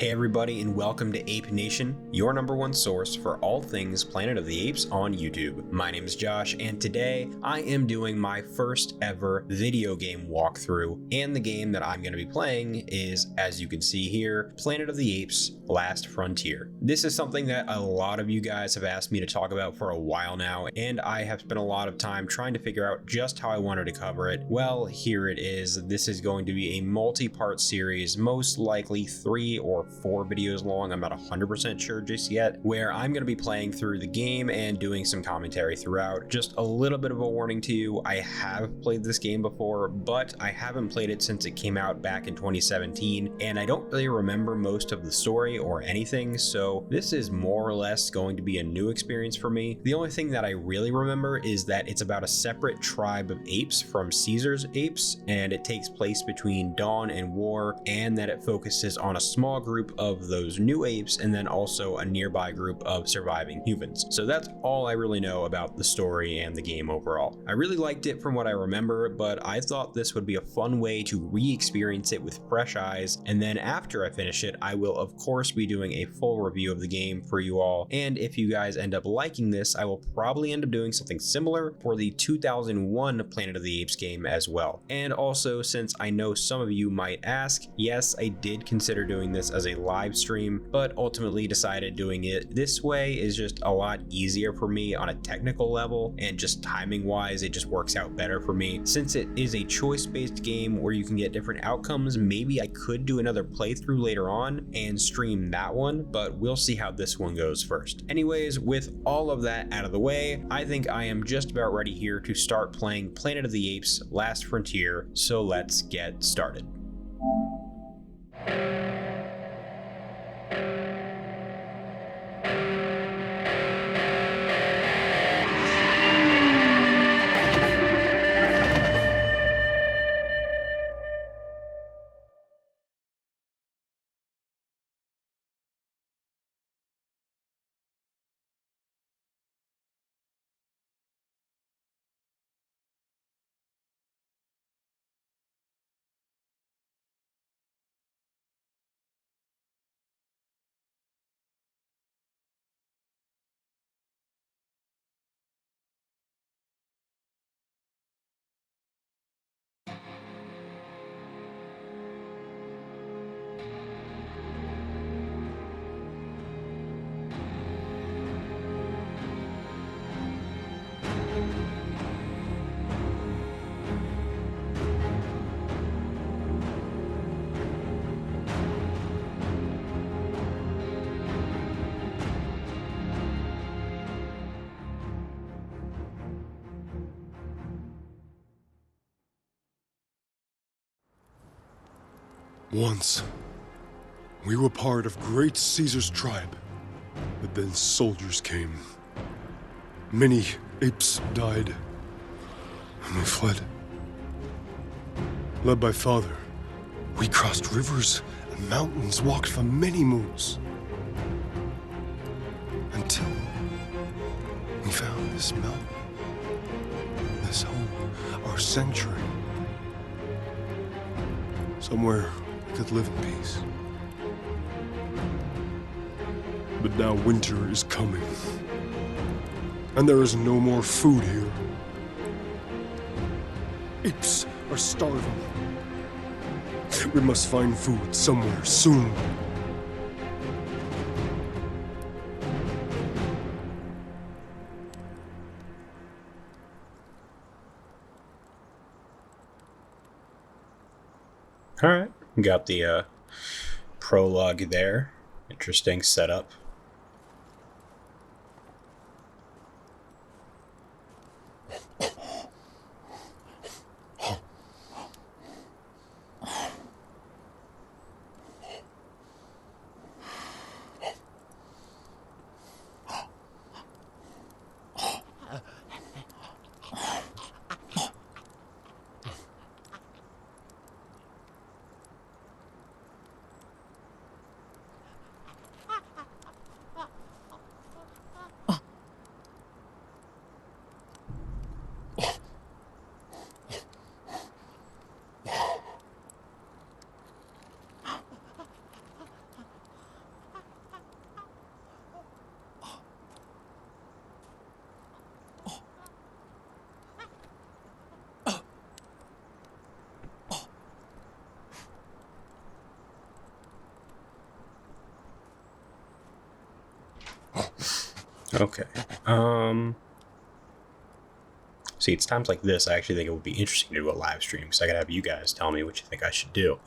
Hey everybody, and welcome to Ape Nation, your #1 source for all things Planet of the Apes on YouTube. My name is Josh, and today I am doing my first ever video game walkthrough, and the game that I'm going to be playing is, as you can see here, Planet of the Apes: Last Frontier. This is something that a lot of you guys have asked me to talk about for a while now, and I have spent a lot of time trying to figure out just how I wanted to cover it. Well, here it is. This is going to be a multi-part series, most likely 3 or 4 videos long, I'm not 100% sure just yet, where I'm going to be playing through the game and doing some commentary throughout. Just a little bit of a warning to you, I have played this game before, but I haven't played it since it came out back in 2017, and I don't really remember most of the story or anything, so this is more or less going to be a new experience for me. The only thing that I really remember is that it's about a separate tribe of apes from Caesar's apes, and it takes place between Dawn and War, and that it focuses on a small group of those new apes and then also a nearby group of surviving humans. So that's all I really know about the story and the game overall. I really liked it from what I remember, but I thought this would be a fun way to re-experience it with fresh eyes, and then after I finish it, I will of course be doing a full review of the game for you all, and if you guys end up liking this, I will probably end up doing something similar for the 2001 Planet of the Apes game as well. And also, since I know some of you might ask, yes, I did consider doing this as a live stream, but ultimately decided doing it this way is just a lot easier for me on a technical level, and just timing wise it just works out better for me. Since it is a choice-based game where you can get different outcomes, maybe I could do another playthrough later on and stream that one, but we'll see how this one goes first. Anyways, with all of that out of the way, I think I am just about ready here to start playing Planet of the Apes: Last Frontier, so let's get started. Once, we were part of great Caesar's tribe, but then soldiers came. Many apes died, and we fled. Led by father, we crossed rivers and mountains, walked for many moons, until we found this mountain, this home, our sanctuary, somewhere could live in peace. But now winter is coming, and there is no more food here. Apes are starving. We must find food somewhere soon. All right, got the prologue there. Interesting setup. Okay. See, it's times like this I actually think it would be interesting to do a live stream, because I could have you guys tell me what you think I should do.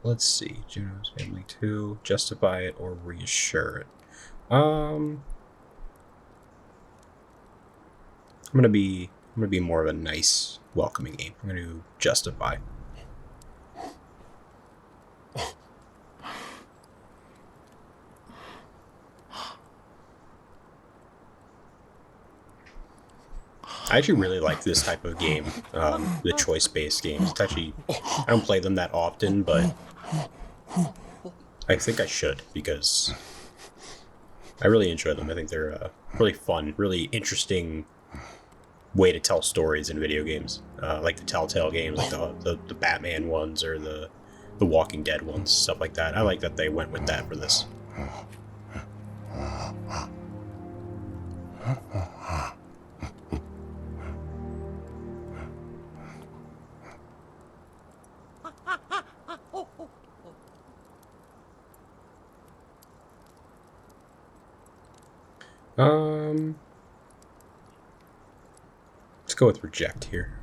Let's see. Juno's Family 2, Justify It or Reassure It. I'm gonna be more of a nice, welcoming game. I'm gonna do Justify. I actually really like this type of game, the choice-based games. It's actually, I don't play them that often, but I think I should, because I really enjoy them. I think they're really fun, really interesting way to tell stories in video games, like the Telltale games, like the Batman ones or the Walking Dead ones, stuff like that. I like that they went with that for this. Let's go with reject here.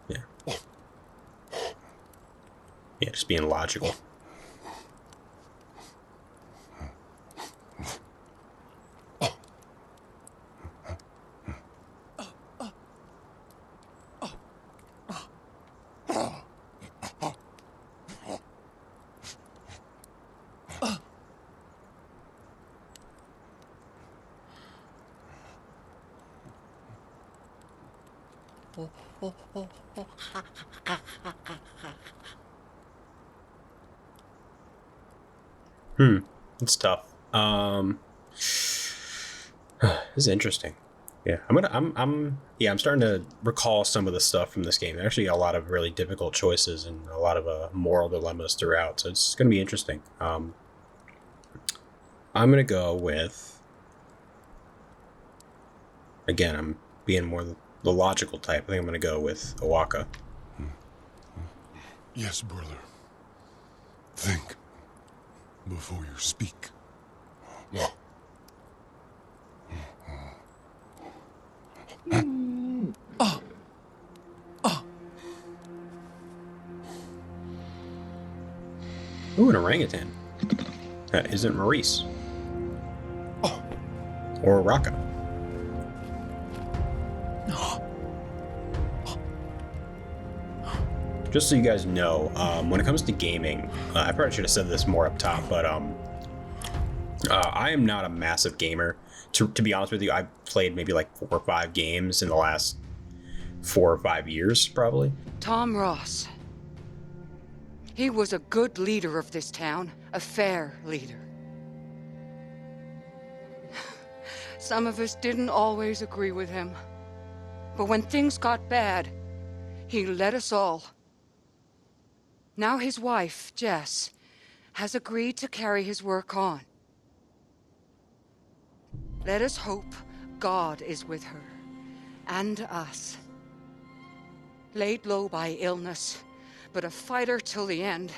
Yeah. Yeah, just being logical. It's tough. This is interesting. Yeah, I'm starting to recall some of the stuff from this game. There's actually a lot of really difficult choices and a lot of moral dilemmas throughout, so it's going to be interesting. I'm going to go with, again, I'm being more the logical type. I think I'm going to go with Owaka. Yes, brother. Think before you speak. Ooh, an orangutan. That isn't Maurice. Or Raka. Just so you guys know, when it comes to gaming, I probably should have said this more up top, but I am not a massive gamer. To be honest with you, I've played maybe like 4 or 5 games in the last 4 or 5 years, probably. Tom Ross. He was a good leader of this town, a fair leader. Some of us didn't always agree with him. But when things got bad, he led us all. Now his wife, Jess, has agreed to carry his work on. Let us hope God is with her, and us. Laid low by illness, but a fighter till the end.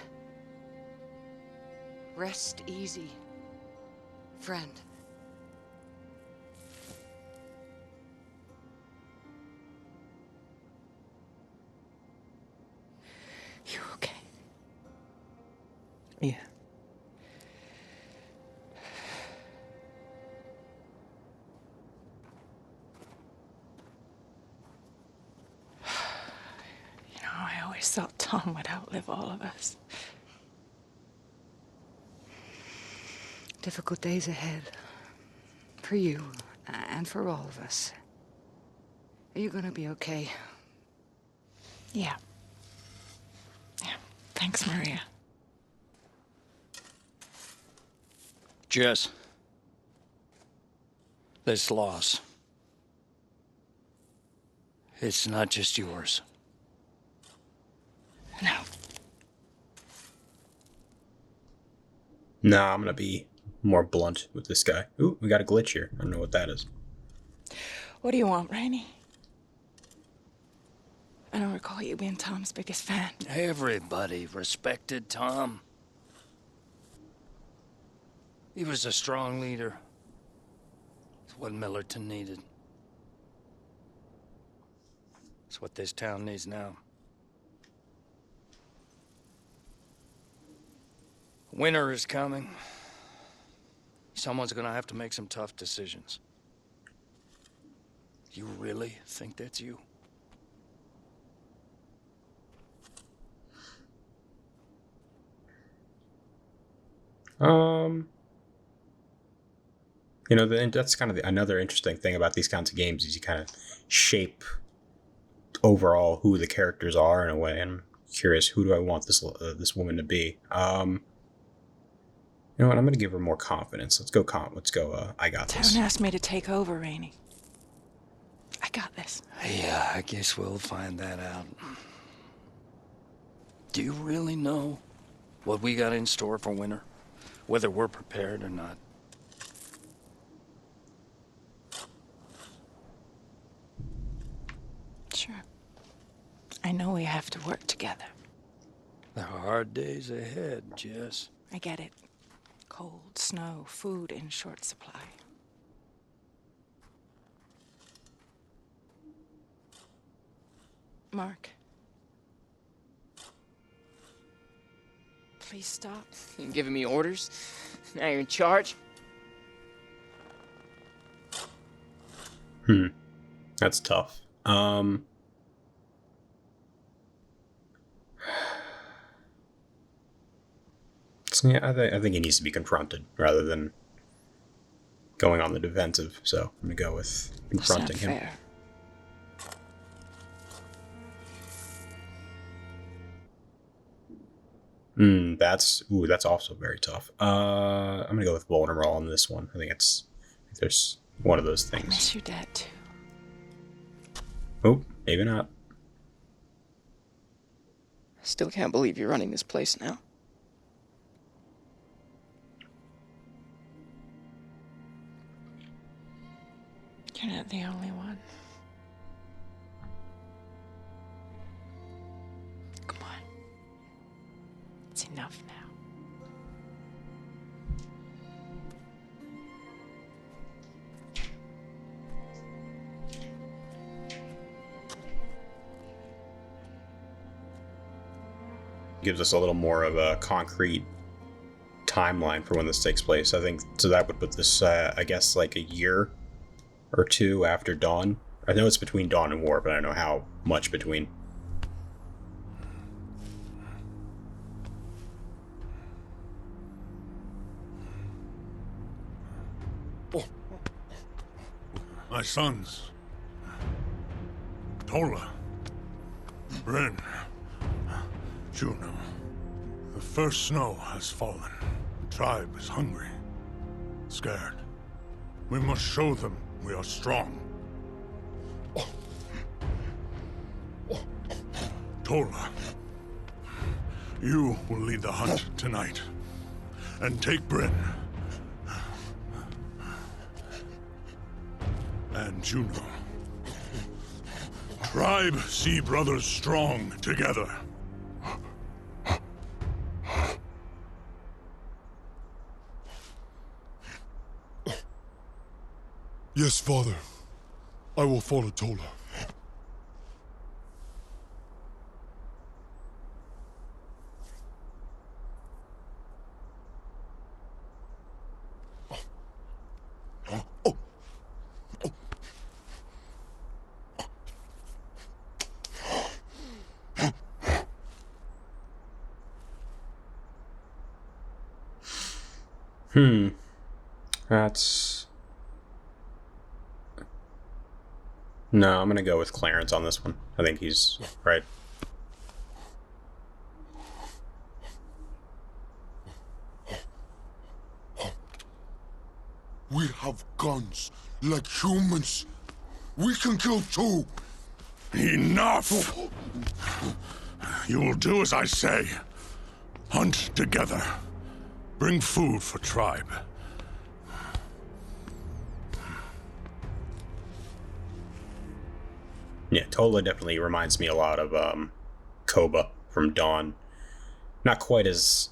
Rest easy, friend. You okay? Yeah. I always thought Tom would outlive all of us. Difficult days ahead. For you, and for all of us. Are you gonna be okay? Yeah. Yeah. Thanks, Maria. Jess, this loss, it's not just yours. No. Nah, I'm gonna be more blunt with this guy. Ooh, we got a glitch here. I don't know what that is. What do you want, Rainey? I don't recall you being Tom's biggest fan. Everybody respected Tom. He was a strong leader. It's what Millerton needed. It's what this town needs now. Winter is coming. Someone's gonna have to make some tough decisions. You really think that's you? You know, that's kind of another interesting thing about these kinds of games is you kind of shape overall who the characters are in a way. And I'm curious, who do I want this woman to be? You know what? I'm gonna give her more confidence. Let's go. I got this. Town asked me to take over, Rainey. I got this. Yeah, I guess we'll find that out. Do you really know what we got in store for winter? Whether we're prepared or not? Sure. I know we have to work together. There are hard days ahead, Jess. I get it. Cold, snow, food in short supply. Mark. Please stop. You giving me orders? Now you're in charge? That's tough. So yeah, I think he needs to be confronted rather than going on the defensive. So I'm gonna go with confronting him. Fair. That's also very tough. I'm gonna go with vulnerable on this one. I think there's one of those I things. miss your dad too. Oh, maybe not. Still can't believe you're running this place now. You're not the only one. Come on. It's enough now. Gives us a little more of a concrete timeline for when this takes place. I think so. That would put this, I guess, like a year or two after Dawn. I know it's between Dawn and War, but I don't know how much between. My sons, Tola, Bryn, Juno. The first snow has fallen. The tribe is hungry, scared. We must show them we are strong. Tola, you will lead the hunt tonight, and take Bryn. And Juno. Tribe see brothers strong together. Yes, Father. I will follow Tola. That's... No, I'm gonna go with Clarence on this one. I think he's right. We have guns, like humans. We can kill too. Enough! You will do as I say. Hunt together. Bring food for tribe. Yeah, Tola definitely reminds me a lot of Koba from Dawn. Not quite as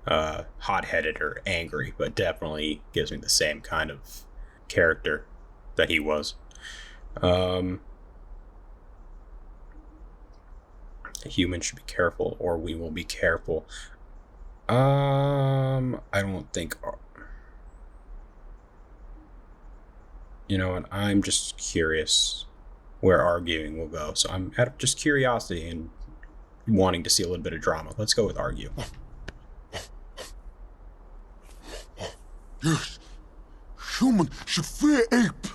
hot-headed or angry, but definitely gives me the same kind of character that he was. A human should be careful, or we will be careful. I don't think... You know what? I'm just curious where arguing will go. So I'm out of just curiosity and wanting to see a little bit of drama. Let's go with argue. Yes. Human should fear ape.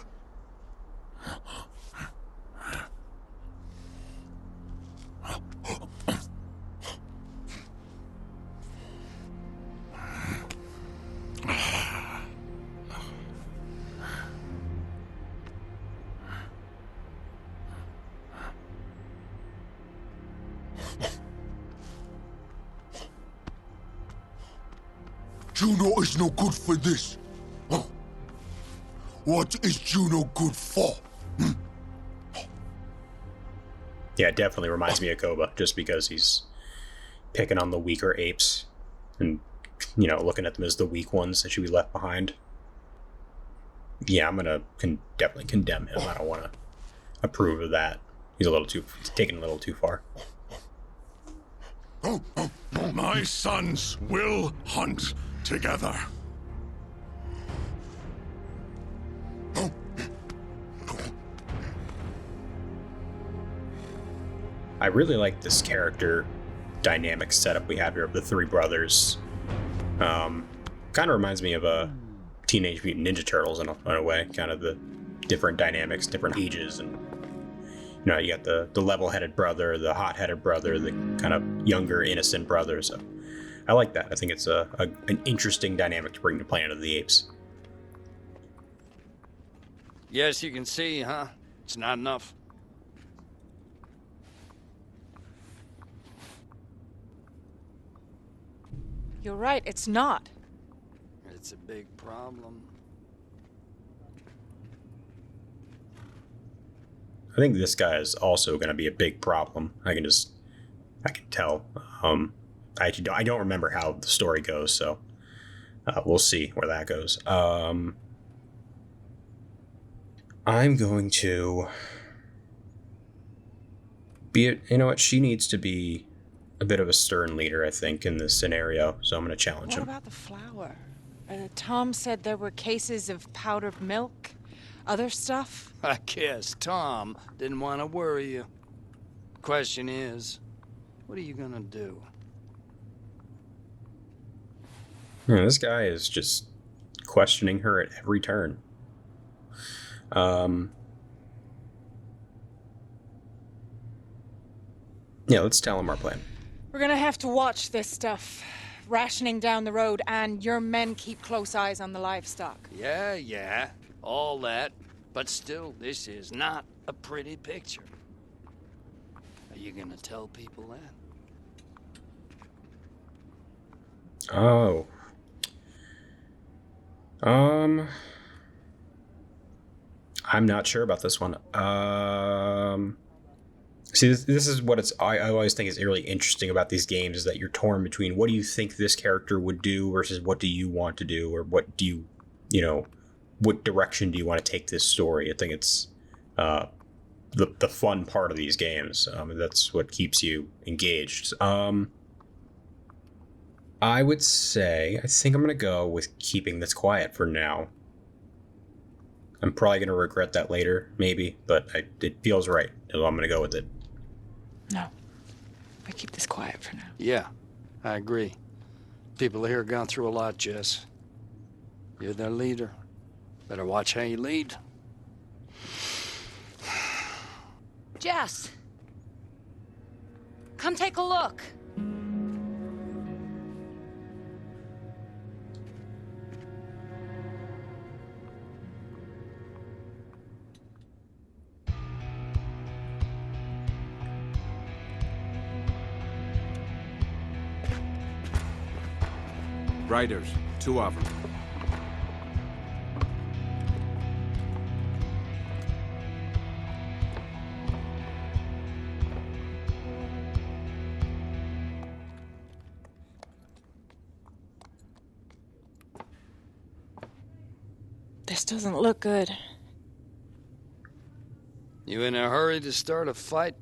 Juno is no good for this. Oh. What is Juno good for? Yeah, it definitely reminds me of Koba, just because he's picking on the weaker apes and, you know, looking at them as the weak ones that should be left behind. Yeah, I'm gonna definitely condemn him. I don't want to approve of that. He's taking a little too far. My sons will hunt together. I really like this character dynamic setup we have here of the three brothers. Kind of reminds me of a Teenage Mutant Ninja Turtles in a way. Kind of the different dynamics, different ages, and you know, you got the level-headed brother, the hot-headed brother, the kind of younger, innocent brother. So I like that. I think it's an interesting dynamic to bring to Planet of the Apes. Yes, you can see, huh? It's not enough. You're right, it's not. It's a big problem. I think this guy is also going to be a big problem. I can tell. I don't remember how the story goes, so we'll see where that goes. I'm going to be, you know what? She needs to be a bit of a stern leader, I think, in this scenario. So I'm going to challenge him. What about the flour? Tom said there were cases of powdered milk, other stuff. I guess Tom didn't want to worry you. Question is, what are you gonna do? Yeah, this guy is just questioning her at every turn. Yeah, let's tell him our plan. We're gonna have to watch this stuff. Rationing down the road, and your men keep close eyes on the livestock. Yeah, all that. But still, this is not a pretty picture. Are you gonna tell people that? Oh. I'm not sure about this one. See, this is what I always think is really interesting about these games, is that you're torn between what do you think this character would do versus what do you want to do, or what do you know, what direction do you want to take this story? I think it's the fun part of these games. That's what keeps you engaged. I would say, I think I'm going to go with keeping this quiet for now. I'm probably going to regret that later, maybe, but it feels right, so I'm going to go with it. No. We keep this quiet for now. Yeah, I agree. People here have gone through a lot, Jess. You're their leader. Better watch how you lead. Jess! Come take a look. Riders, 2 of them. This doesn't look good. You in a hurry to start a fight?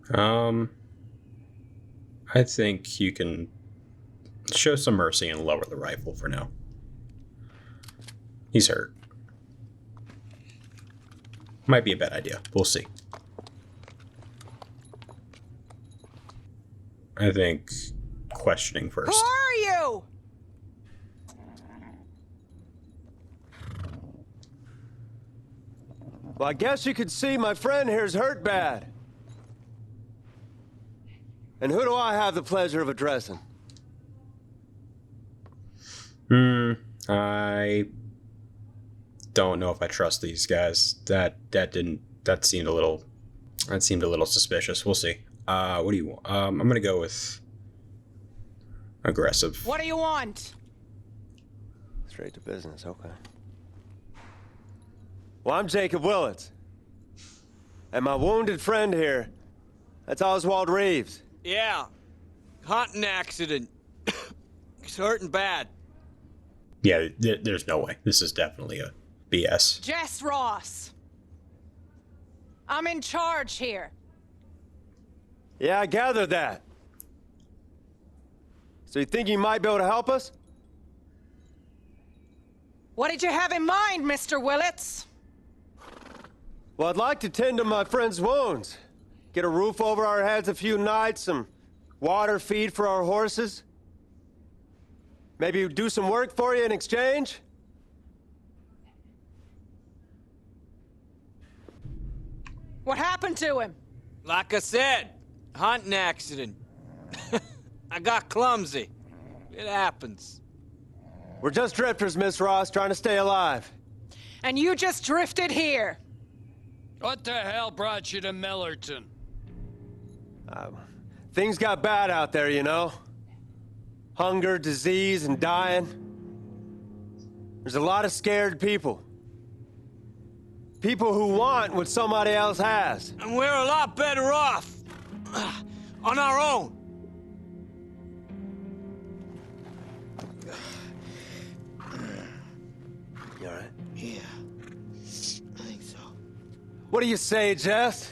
I think you can show some mercy and lower the rifle for now. He's hurt. Might be a bad idea. We'll see. I think questioning first. Who are you? Well, I guess you could see my friend here's hurt bad. And who do I have the pleasure of addressing? I don't know if I trust these guys. That seemed a little suspicious. We'll see. What do you want? I'm gonna go with aggressive. What do you want? Straight to business, okay. Well, I'm Jacob Willits. And my wounded friend here, that's Oswald Reeves. Yeah. Hunting accident. He's hurting bad. Yeah, there's no way. This is definitely a BS. Jess Ross. I'm in charge here. Yeah, I gathered that. So you think you might be able to help us? What did you have in mind, Mr. Willits? Well, I'd like to tend to my friend's wounds. Get a roof over our heads a few nights, some water, feed for our horses. Maybe do some work for you in exchange? What happened to him? Like I said, hunting accident. I got clumsy. It happens. We're just drifters, Miss Ross, trying to stay alive. And you just drifted here. What the hell brought you to Millerton? Things got bad out there, you know. Hunger, disease, and dying. There's a lot of scared people. People who want what somebody else has. And we're a lot better off. On our own. You all right? Yeah. I think so. What do you say, Jess?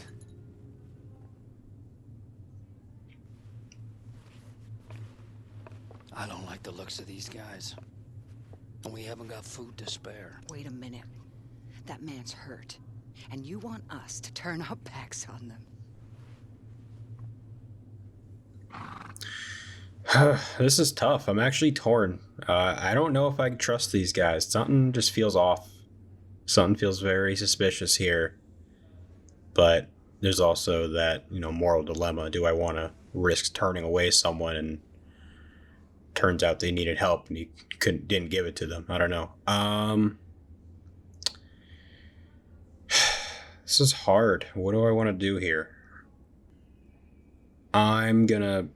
I don't like the looks of these guys. And we haven't got food to spare. Wait a minute. That man's hurt. And you want us to turn our backs on them. This is tough. I'm actually torn. I don't know if I can trust these guys. Something just feels off. Something feels very suspicious here. But there's also that, moral dilemma. Do I want to risk turning away someone and turns out they needed help and he didn't give it to them? I don't know. This is hard. What do I want to do here? I'm gonna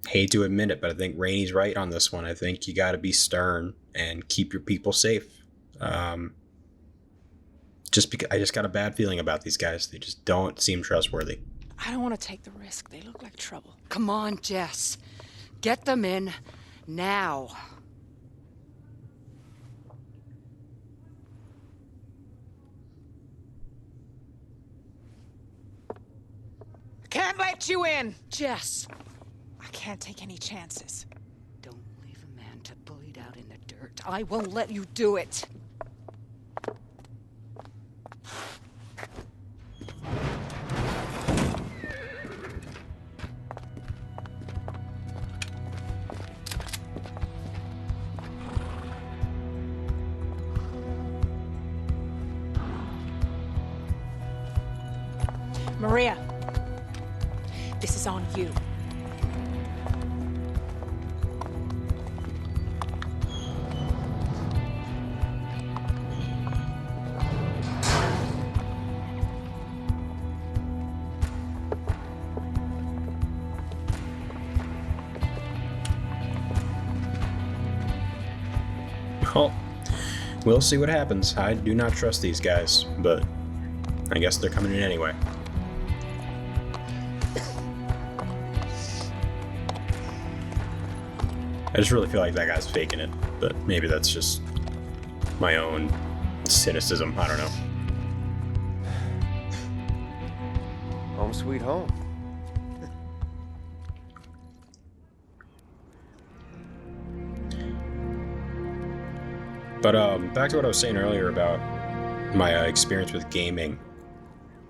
hate to admit it, but I think Rainey's right on this one. I think you got to be stern and keep your people safe. Just because I just got a bad feeling about these guys. They just don't seem trustworthy. I don't want to take the risk. They look like trouble. Come on, Jess. Get them in now. Can't let you in. Jess. I can't take any chances. Don't leave a man to bleed out in the dirt. I won't let you do it. Maria, this is on you. Well, we'll see what happens. I do not trust these guys, but I guess they're coming in anyway. I just really feel like that guy's faking it, but maybe that's just my own cynicism. I don't know. Home sweet home. But back to what I was saying earlier about my experience with gaming.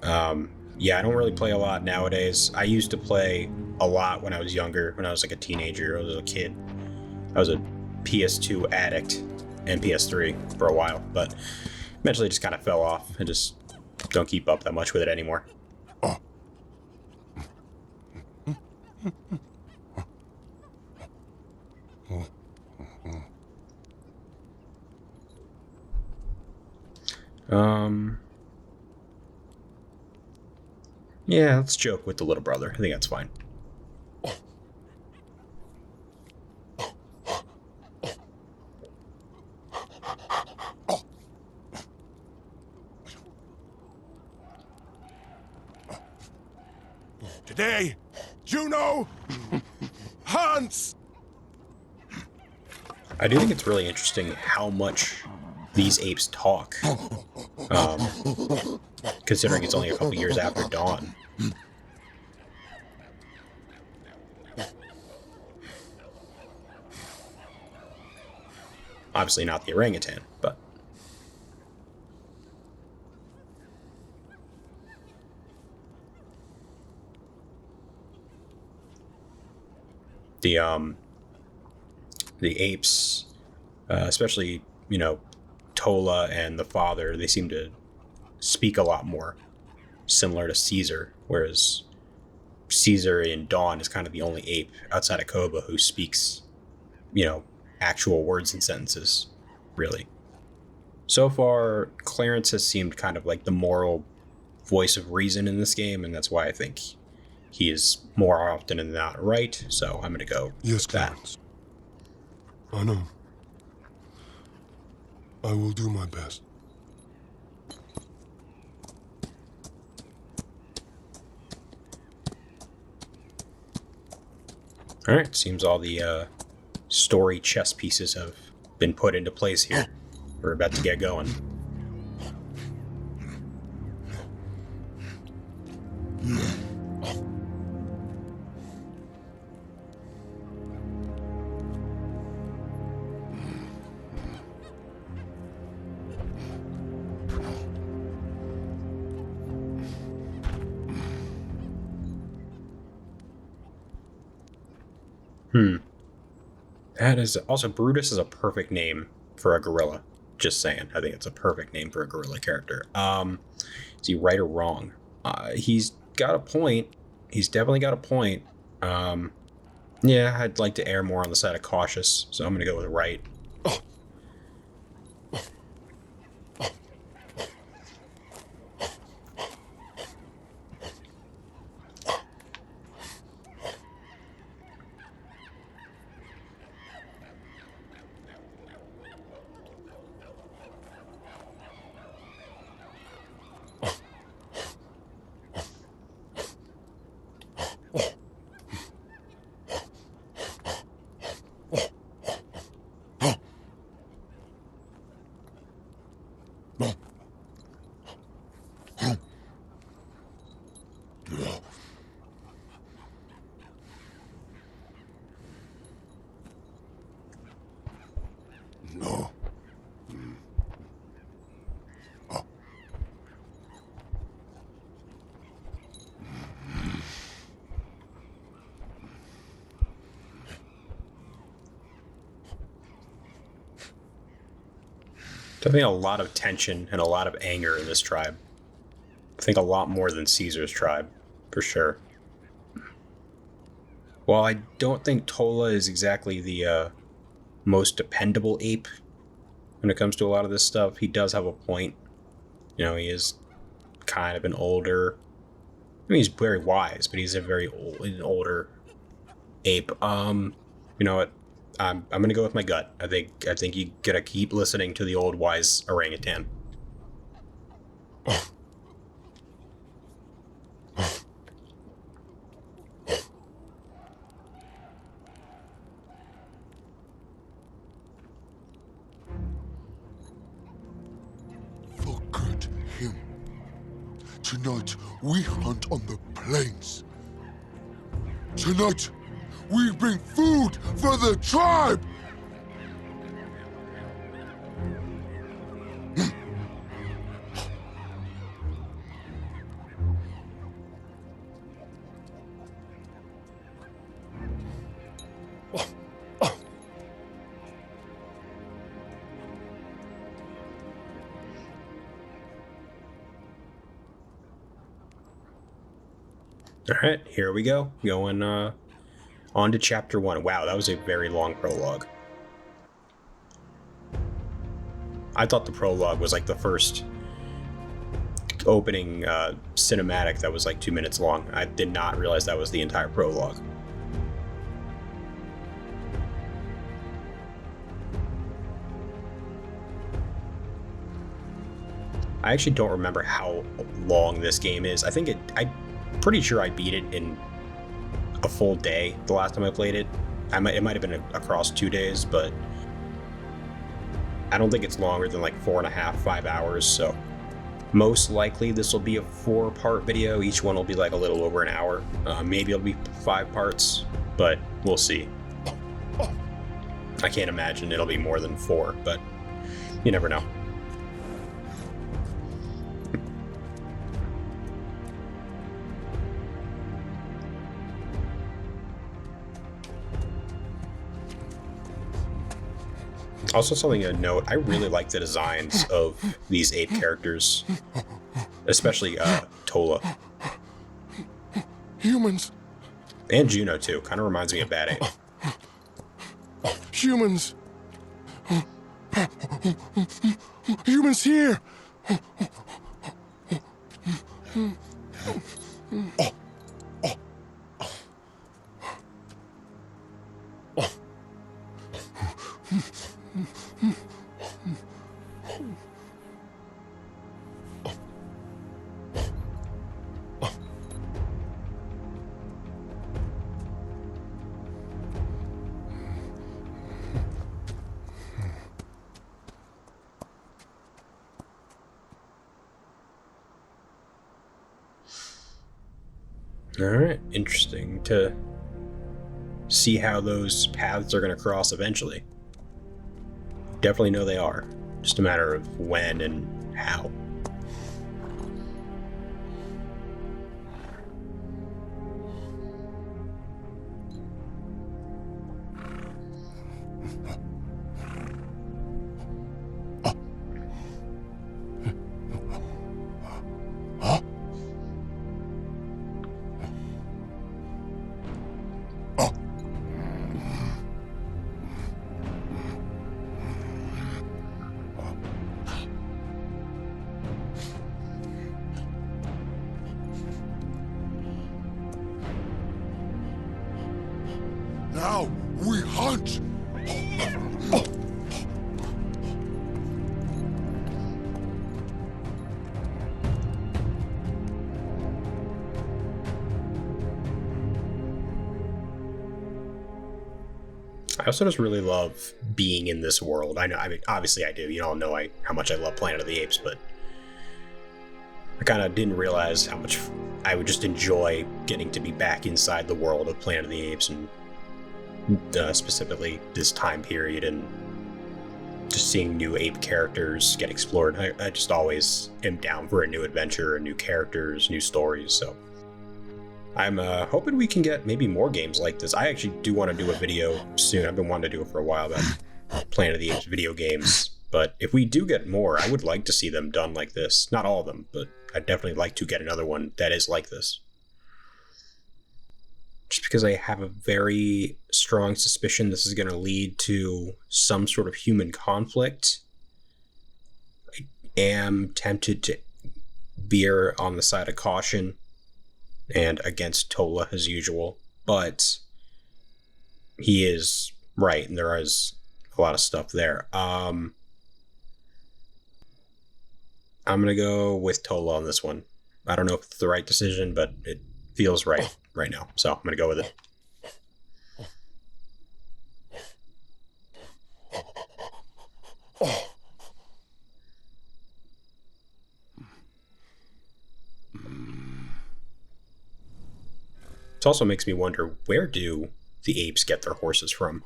Yeah, I don't really play a lot nowadays. I used to play a lot when I was younger, when I was like a teenager, I was a kid. I was a PS2 addict and PS3 for a while, but eventually just kind of fell off. I just don't keep up that much with it anymore. Yeah, let's joke with the little brother. I think that's fine. Today, Juno, Hans. I do think it's really interesting how much these apes talk, considering it's only a couple years after dawn. Obviously not the orangutan, but... The apes, especially, you know, Tola and the father, they seem to speak a lot more, similar to Caesar, whereas Caesar in Dawn is kind of the only ape outside of Koba who speaks, you know, actual words and sentences, really. So far, Clarence has seemed kind of like the moral voice of reason in this game, and that's why I think he is more often than not right, so I'm going to go Yes, with that. Clarence. I know. I will do my best. Alright, seems all the story chess pieces have been put into place here. We're about to get going. That is also, Brutus is a perfect name for a gorilla. Just saying. I think it's a perfect name for a gorilla character. Is he right or wrong? He's got a point. He's definitely got a point. Yeah, I'd like to err more on the side of cautious, so I'm gonna go with right. No. Definitely a lot of tension and a lot of anger in this tribe. I think a lot more than Caesar's tribe, for sure. While I don't think Tola is exactly the most dependable ape when it comes to a lot of this stuff, he does have a point. You know, he is kind of an older... I mean, he's very wise, but he's a very older ape. You know what? I'm gonna go with my gut. I think you gotta keep listening to the old wise orangutan. Tonight, we hunt on the plains. Tonight, we bring food for the tribe! All right, here we go. Going on to chapter 1. Wow, that was a very long prologue. I thought the prologue was like the first opening cinematic that was like 2 minutes long. I did not realize that was the entire prologue. I actually don't remember how long this game is. I'm pretty sure I beat it in a full day the last time I played it. It might have been across 2 days, but I don't think it's longer than like 4.5, 5 hours, so most likely this will be a 4-part video. Each one will be like a little over an hour. Maybe it'll be 5 parts, but we'll see. I can't imagine it'll be more than 4, but you never know. Also, something to note, I really like the designs of these ape characters, especially Tola. Humans! And Juno, too. Kind of reminds me of Bad Ape. Humans! Humans here! Alright, interesting to see how those paths are going to cross eventually. Definitely know they are. Just a matter of when and how. Now we hunt! I also just really love being in this world. I mean, obviously I do. You all know how much I love Planet of the Apes, but I kind of didn't realize how much I would just enjoy getting to be back inside the world of Planet of the Apes, and specifically this time period, and just seeing new ape characters get explored. I just always am down for a new adventure, new characters, new stories, so I'm hoping we can get maybe more games like this. I actually do want to do a video soon. I've been wanting to do it for a while about Planet of the Apes video games, but if we do get more, I would like to see them done like this. Not all of them, but I'd definitely like to get another one that is like this. Just because I have a very strong suspicion this is going to lead to some sort of human conflict. I am tempted to veer on the side of caution and against Tola as usual, but he is right, and there is a lot of stuff there. I'm going to go with Tola on this one. I don't know if it's the right decision, but it feels right now, so I'm going to go with it. It also makes me wonder, where do the apes get their horses from?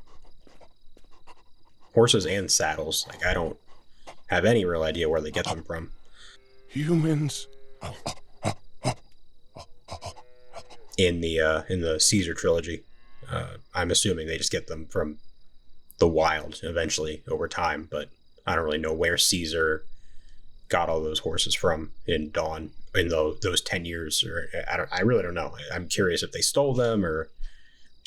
Horses and saddles. Like, I don't have any real idea where they get them from. Humans. In the Caesar trilogy, I'm assuming they just get them from the wild eventually over time, but I don't really know where Caesar got all those horses from in Dawn in those 10 years, or I really don't know. I'm curious if they stole them or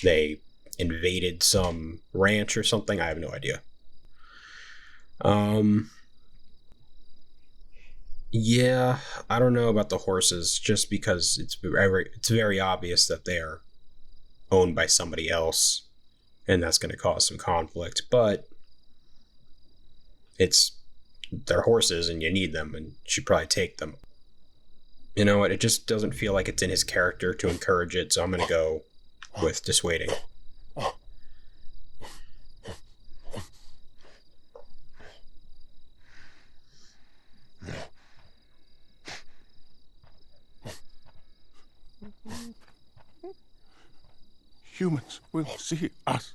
they invaded some ranch or something. I have no idea. Yeah, I don't know about the horses, just because it's very obvious that they are owned by somebody else, and that's going to cause some conflict. But they're horses, and you need them, and you should probably take them. You know what? It just doesn't feel like it's in his character to encourage it, so I'm going to go with dissuading. Humans will see us.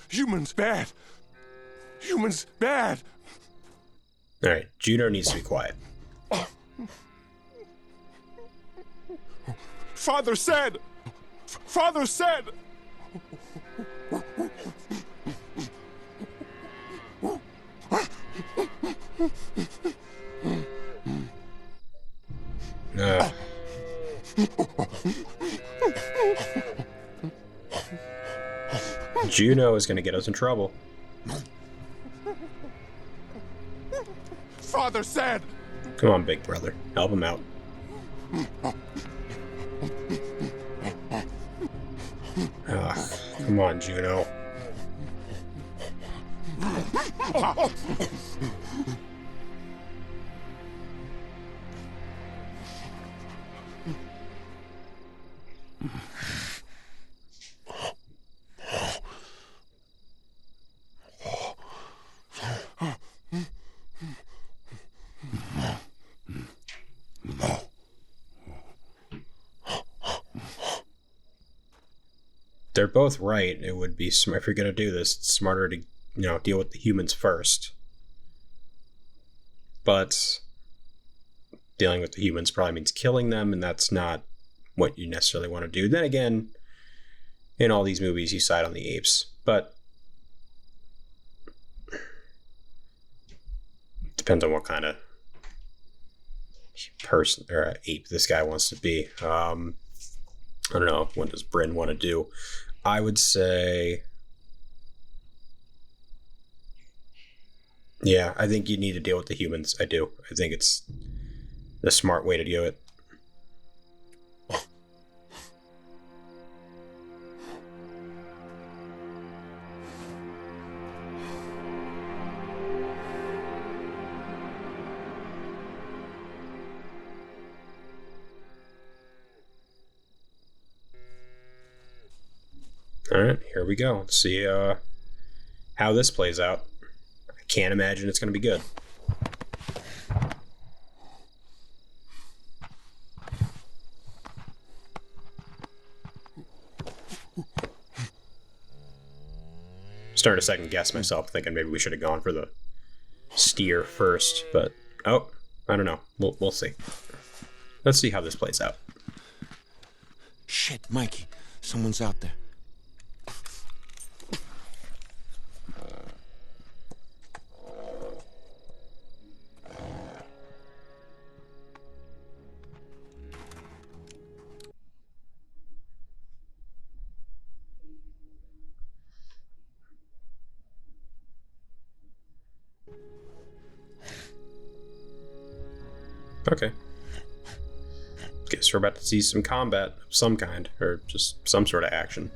Humans bad. Humans bad. All right, Juno needs to be quiet. Father said. Father said. Juno is going to get us in trouble. Father said. Come on, big brother. Help him out. Come on, Juno. They're both right. It would be smart, if you're going to do this, it's smarter to, deal with the humans first. But dealing with the humans probably means killing them, and that's not what you necessarily want to do. Then again, in all these movies, you side on the apes, but it depends on what kind of person or ape this guy wants to be. I don't know. What does Bryn want to do? I would say, yeah, I think you need to deal with the humans. I do. I think it's the smart way to do it. All right, here we go. Let's see how this plays out. I can't imagine it's going to be good. Starting to second guess myself, thinking maybe we should have gone for the steer first, but I don't know. We'll see. Let's see how this plays out. Shit, Mikey, someone's out there. Okay. Guess we're about to see some combat of some kind, or just some sort of action.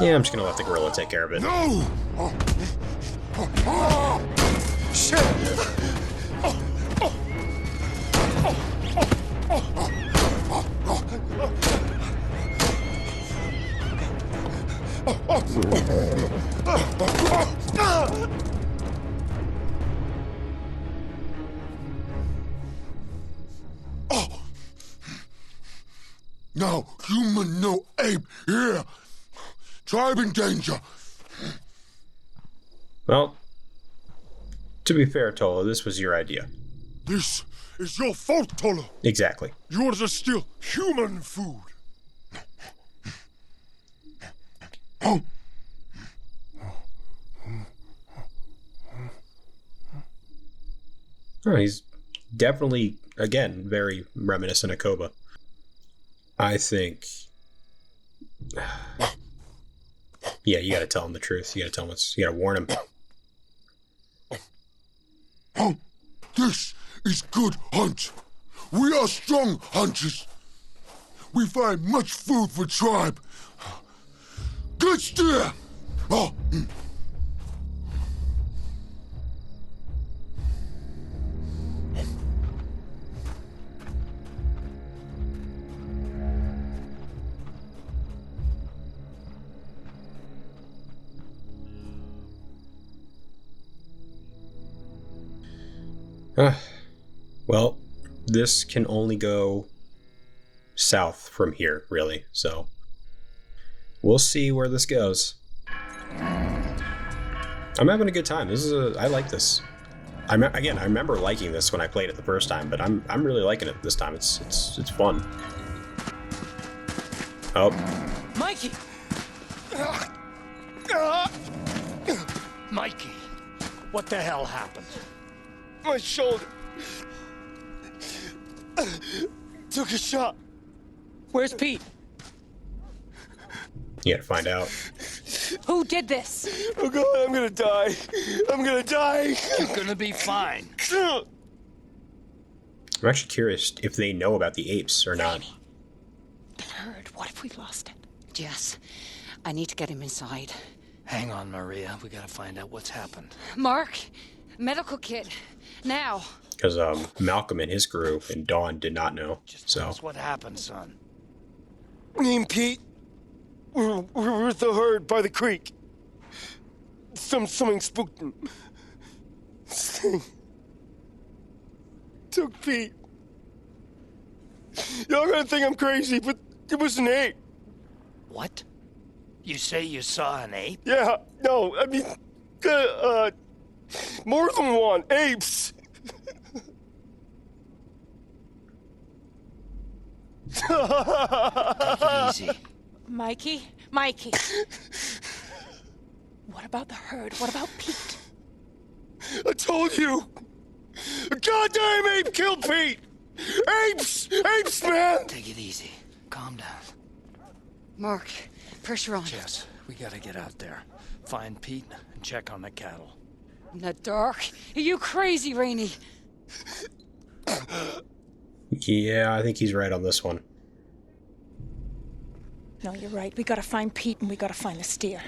Yeah, I'm just gonna let the gorilla take care of it. No! Shit! Now, human, no ape. Here. Tribe in danger. Well, to be fair, Tolo, this was your idea. This is your fault, Tolo. Exactly. You wanted to steal human food. Oh. Oh, he's definitely, again, very reminiscent of Koba. I think... Yeah, you gotta tell him the truth. You gotta tell him you gotta warn him. Oh, this is good hunt. We are strong hunters. We find much food for tribe. Good steer. Oh. Well, this can only go south from here, really. So we'll see where this goes. I'm having a good time. I like this. I remember liking this when I played it the first time, but I'm really liking it this time. It's fun. Oh, Mikey! Mikey, what the hell happened? My shoulder. Took a shot. Where's Pete? you gotta find out. Who did this? Oh God, I'm gonna die. I'm gonna die. You're gonna be fine. I'm actually curious if they know about the apes or not. The herd. What if we lost it? Jess, I need to get him inside. Hang on, Maria. We gotta find out what's happened. Mark, medical kit, now. Because Malcolm and his crew and Dawn did not know. Just tell So us what happened, son. Me and Pete, we're with the herd by the creek. Something spooked them. Sting. Took Pete. Y'all gonna think I'm crazy, but it was an ape. What? You say you saw an ape? Yeah, no, I mean, more than one. Apes. Take it easy. Mikey? What about the herd? What about Pete? I told you! A goddamn ape killed Pete! Apes! Apes, man! Take it easy. Calm down. Mark, pressure on. Jess, we gotta get out there. Find Pete and check on the cattle. In the dark? Are you crazy, Rainey? yeah, I think he's right on this one. No, you're right. We gotta find Pete and we gotta find the steer.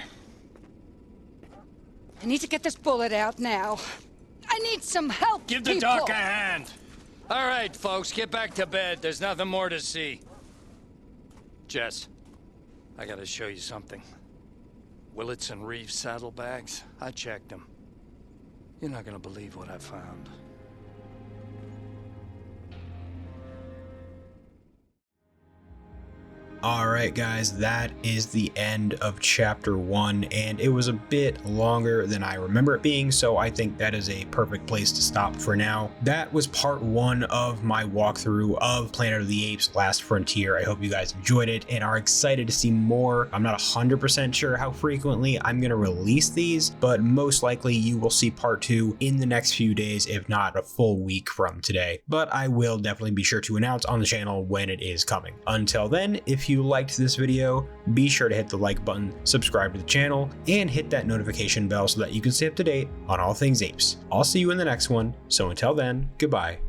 I need to get this bullet out now. I need some help, Give the people. doc a hand. All right, folks, get back to bed. There's nothing more to see. Jess, I gotta show you something. Willits and Reeves saddlebags, I checked them. You're not gonna believe what I found. Alright guys, that is the end of chapter 1, and it was a bit longer than I remember it being, so I think that is a perfect place to stop for now. That was part 1 of my walkthrough of Planet of the Apes Last Frontier. I hope you guys enjoyed it and are excited to see more. I'm not 100% sure how frequently I'm going to release these, but most likely you will see part 2 in the next few days, if not a full week from today. But I will definitely be sure to announce on the channel when it is coming. Until then, if you liked this video, be sure to hit the like button, subscribe to the channel, and hit that notification bell so that you can stay up to date on all things apes. I'll see you in the next one, so until then, goodbye.